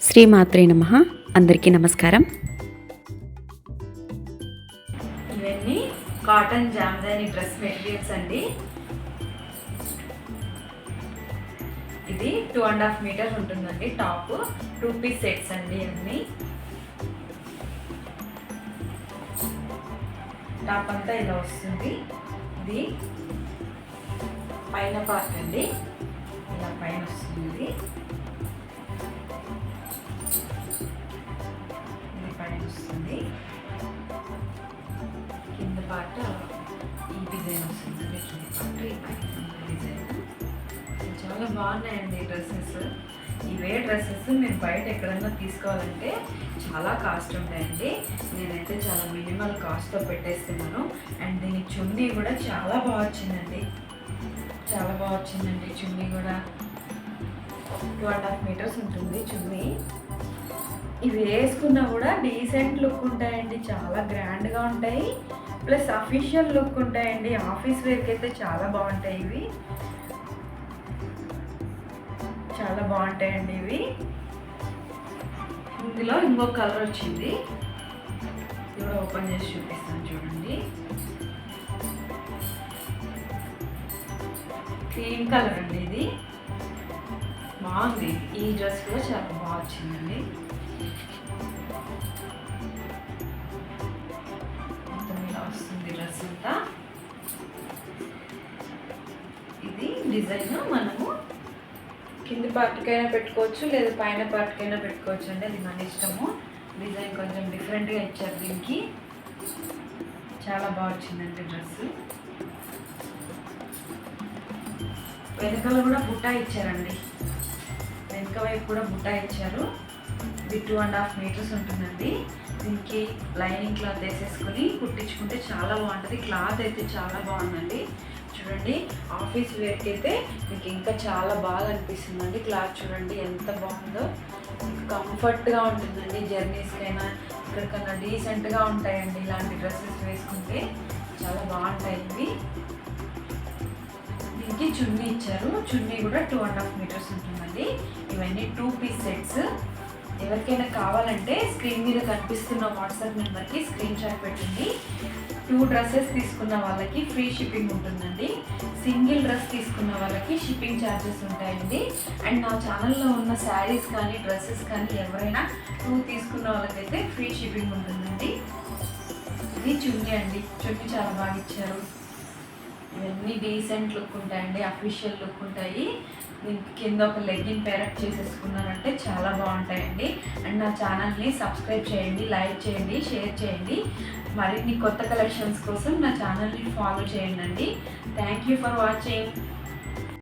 శ్రీమాత్రే నమః. అందరికీ నమస్కారం. ఇవన్నీ కాటన్ జామ్దాని డ్రెస్ మెటీరియల్స్ అండి. ఇది 2.5 మీటర్స్ ఉంటుందండి. టాప్ 2 పీస్ సెట్స్ అండి. అన్నీ టాప్ అంతా ఇలా వస్తుంది. ఇది పైన పార్ట్ అండి, ఇలా పైన వస్తుంది. ఇది పైన వస్తుంది, కింద పార్ట్ ఈ డిజైన్ వస్తుందండి. కింద పార్ట్ ఈ పైన డిజైన్ చాలా బాగున్నాయండి డ్రెస్సెస్. ఇవే డ్రెస్సెస్ మీరు బయట ఎక్కడన్నా తీసుకోవాలంటే చాలా కాస్ట్ ఉంటాయండి. నేనైతే చాలా మినిమల్ కాస్ట్తో పెట్టేస్తున్నాను. అండ్ దీని చున్నీ కూడా చాలా బాగా వచ్చిందండి, చాలా బాగా వచ్చిందండి. చున్నీ కూడా 2.5 మీటర్స్ ఉంటుంది చున్నీ. ఇవి వేసుకున్నా కూడా డీసెంట్ లుక్ ఉంటాయండి, చాలా గ్రాండ్గా ఉంటాయి. ప్లస్ అఫీషియల్ లుక్ ఉంటాయండి. ఆఫీస్ వేర్కి అయితే చాలా బాగుంటాయి. ఇవి చాలా బాగుంటాయండి. ఇవి ఇందులో ఇంకో కలర్ వచ్చింది, ఇది కూడా ఓపెన్ చేసి చూపిస్తాను చూడండి. క్రీమ్ కలర్ అండి, ఇది బాగుంది. ఈ డ్రెస్ కూడా చాలా బాగా వచ్చిందండి. మొత్తం ఇలా వస్తుంది డ్రెస్ అంతా. ఇది డిజైన్ మనము కింది పార్ట్కైనా పెట్టుకోవచ్చు, లేదా పైన పార్ట్కైనా పెట్టుకోవచ్చు అండి, అది మన ఇష్టము. డిజైన్ కొంచెం డిఫరెంట్గా ఇచ్చారు దీనికి. చాలా బాగా వచ్చిందండి డ్రెస్. వెనకాల కూడా బుట్టా ఇచ్చారండి, వెనక వైపు కూడా బుట్టా ఇచ్చారు. ఇది 2.5 మీటర్స్ ఉంటుందండి. దీనికి లైనింగ్ క్లాత్ వేసేసుకొని కుట్టించుకుంటే చాలా బాగుంటుంది. క్లాత్ అయితే చాలా బాగుందండి. చూడండి, ఆఫీస్ వేర్కి అయితే మీకు ఇంకా చాలా బాగా అనిపిస్తుందండి. క్లాత్ చూడండి ఎంత బాగుందో, కంఫర్ట్గా ఉంటుందండి. జర్నీస్కైనా ఎక్కడికైనా డీసెంట్గా ఉంటాయండి ఇలాంటి డ్రెస్సెస్ వేసుకుంటే, చాలా బాగుంటాయి ఇవి. దీనికి చున్నీ ఇచ్చారు, చున్నీ కూడా 2.5 మీటర్స్ ఉంటుందండి. ఇవన్నీ 2 పీస్ సెట్స్. ఎవరికైనా కావాలంటే స్క్రీన్ మీద కనిపిస్తున్న వాట్సాప్ నెంబర్కి స్క్రీన్ షాట్ పెట్టండి. 2 డ్రెస్సెస్ తీసుకున్న వాళ్ళకి ఫ్రీ షిప్పింగ్ ఉంటుందండి. సింగిల్ డ్రెస్ తీసుకున్న వాళ్ళకి షిప్పింగ్ ఛార్జెస్ ఉంటాయండి. అండ్ నా ఛానల్లో ఉన్న శారీస్ కానీ డ్రెస్సెస్ కానీ ఎవరైనా 2 తీసుకున్న వాళ్ళకైతే ఫ్రీ షిప్పింగ్ ఉంటుందండి. ఇది చున్నీ అండి, చున్నీ చాలా బాగా ఇచ్చారు. ఇవన్నీ డీసెంట్ లుక్ ఉంటాయండి, అఫీషియల్ లుక్ ఉంటాయి. దీనికి కింద ఒక లెగ్గిన్ పేరప్ చేసేసుకున్నారంటే చాలా బాగుంటాయండి. అండ్ నా ఛానల్ని సబ్స్క్రైబ్ చేయండి, లైక్ చేయండి, షేర్ చేయండి. మరిన్ని కొత్త కలెక్షన్స్ కోసం నా ఛానల్ని ఫాలో చేయండి. Thank you for watching.